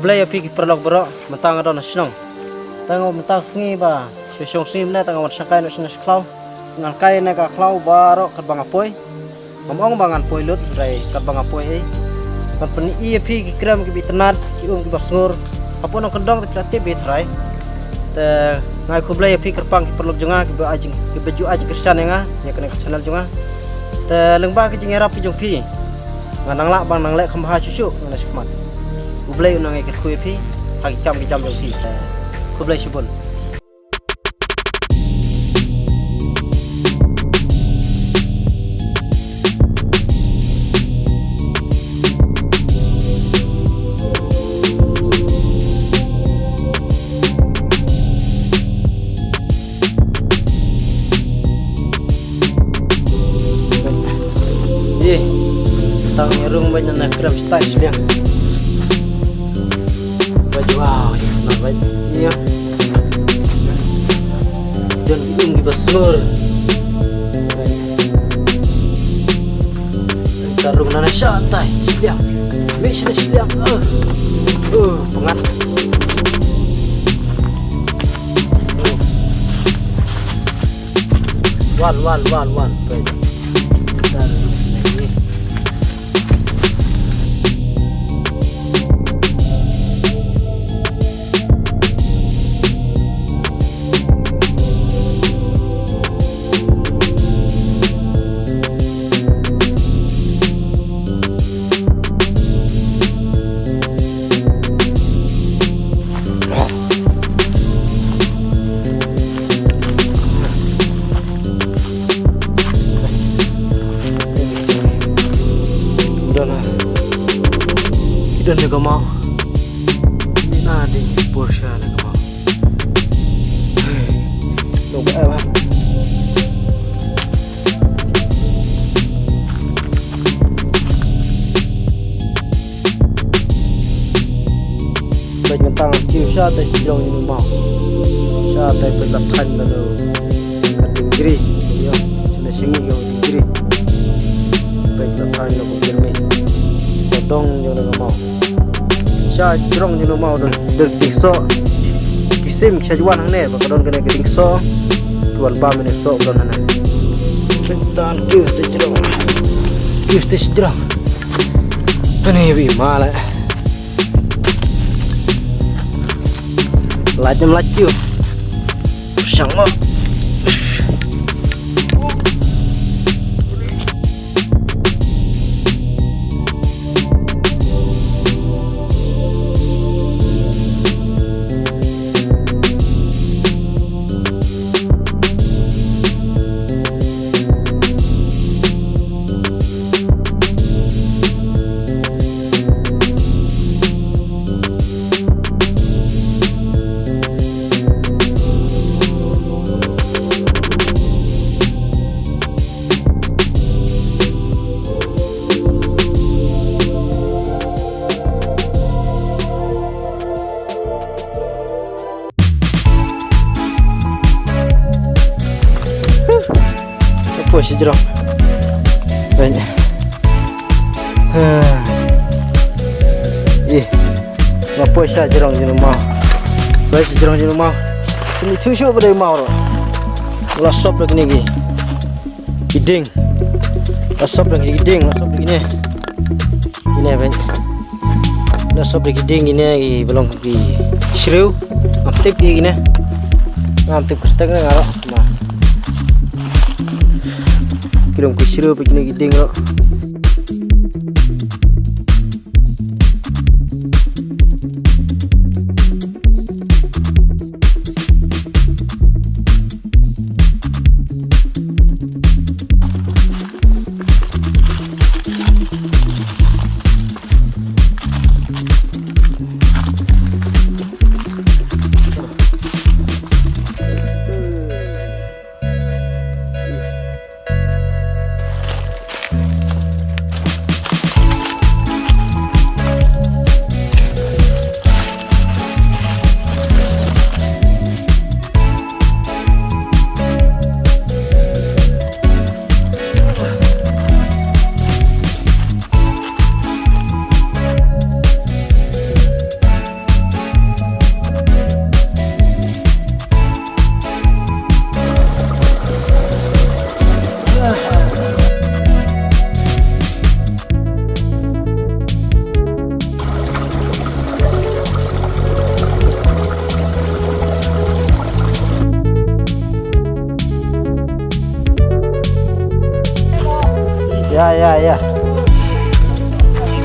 kublai api perlok berok mentang ada nasional tanggo mentang sengi ba sesiong sengi mana tanggo masakai nasional klau ngalkai naga klau barok kerbang apoy ngomong bangan apoy lut dari kerbang apoy company api kram ki bitnat ki ki basngur apa nong kendong terjadi betrai te ngai kublai api kerpang ki perlok jonga ki ajing ki baju ajing kristian nga nya kena channel jonga te lengba ki jingera pi jong pi nganang lak bang nang lek kemha cucu ngana sikmat kublai unang ke kui pi hagi jam jong pi kublai sibun tang nyerung banyak nak kram style dia baju wow nak baju ya dan di basur tarung nana santai dia bisa dia pengat wal dan juga mau ini nadi Porsche juga mau coba apa banyak tang kiu sha tai jong ini mau sha tai pelakhan lalu kategori yo sudah singi yo kategori pelakhan lalu jermi dong jono mau sha jrong jono mau don tikso kisim ksajuan hang ne bakadon kena tikso tuan pa mene so don hana dan kius te jrong ani wi mala lajam laju sang mo si jerong banyak ngapo sa jerong jenuh mau baik si jerong jenuh mau ini tusuk pada mau lo lasop lagi nih giding lasop lagi giding lasop lagi nih ini banyak lasop lagi giding ini belum lagi seriu aptek gini aptek setengah ngarok mah kirim kusiro begini giding lo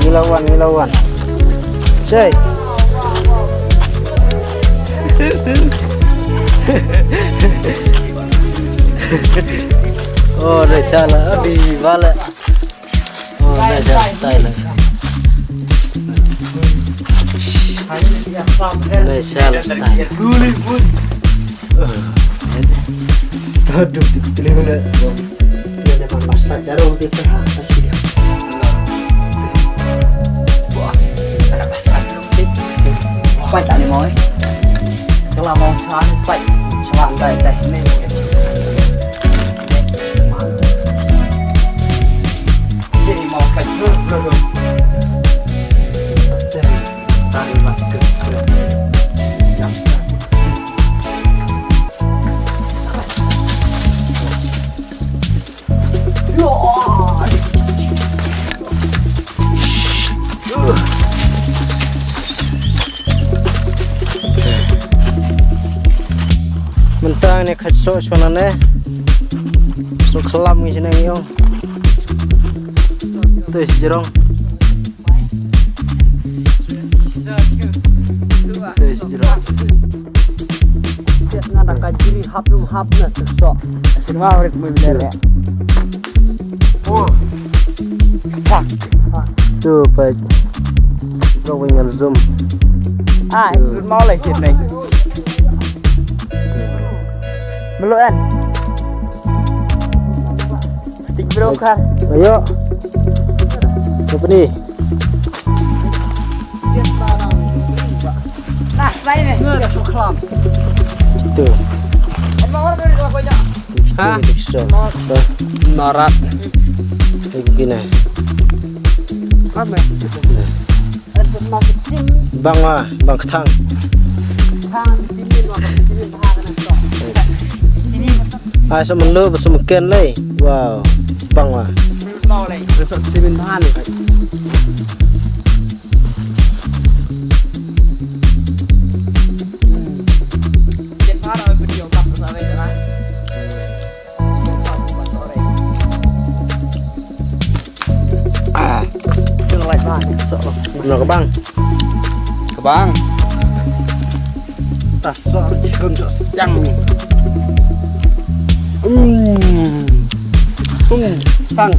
ngilauan. Cek. Oh, udah salah di balik. Oh, udah salah. Udah salah style. Aduh, ditulis udah. Dia memang masak jarang dia terhasat dia. Wah, ada masak belum sih? Quay tại này mồi. Chắc là mong sáng quay. Sáng đây này. Jadi mau quay rồi. Tadi masuk ke jam. Mentang ni kacau macam mana? So kelam ni senang yo. Tu sejerong. Tu sejerong. Nak nak kaciri hap na susah. Semua orang boleh belajar. Oh. Pak. Tu pak. Kau punya zoom. Ah, itu mau lagi ni. Belum kan? Stick bro kan? Ayo. Apa ni? Nah, main ni. Kelam. Tu. Emang orang dari berapa banyak? Hah? Norat. Begini. Apa? Bang ketang. Ah, so menlu bersemakin leh. Wow, bang wah. Mau lagi. Besok simin bahan ni. Jangan video tak sampai kan. Ah, Jangan like bahan. benar ke bang? Kebang. Dasar jenggot yang. Bang.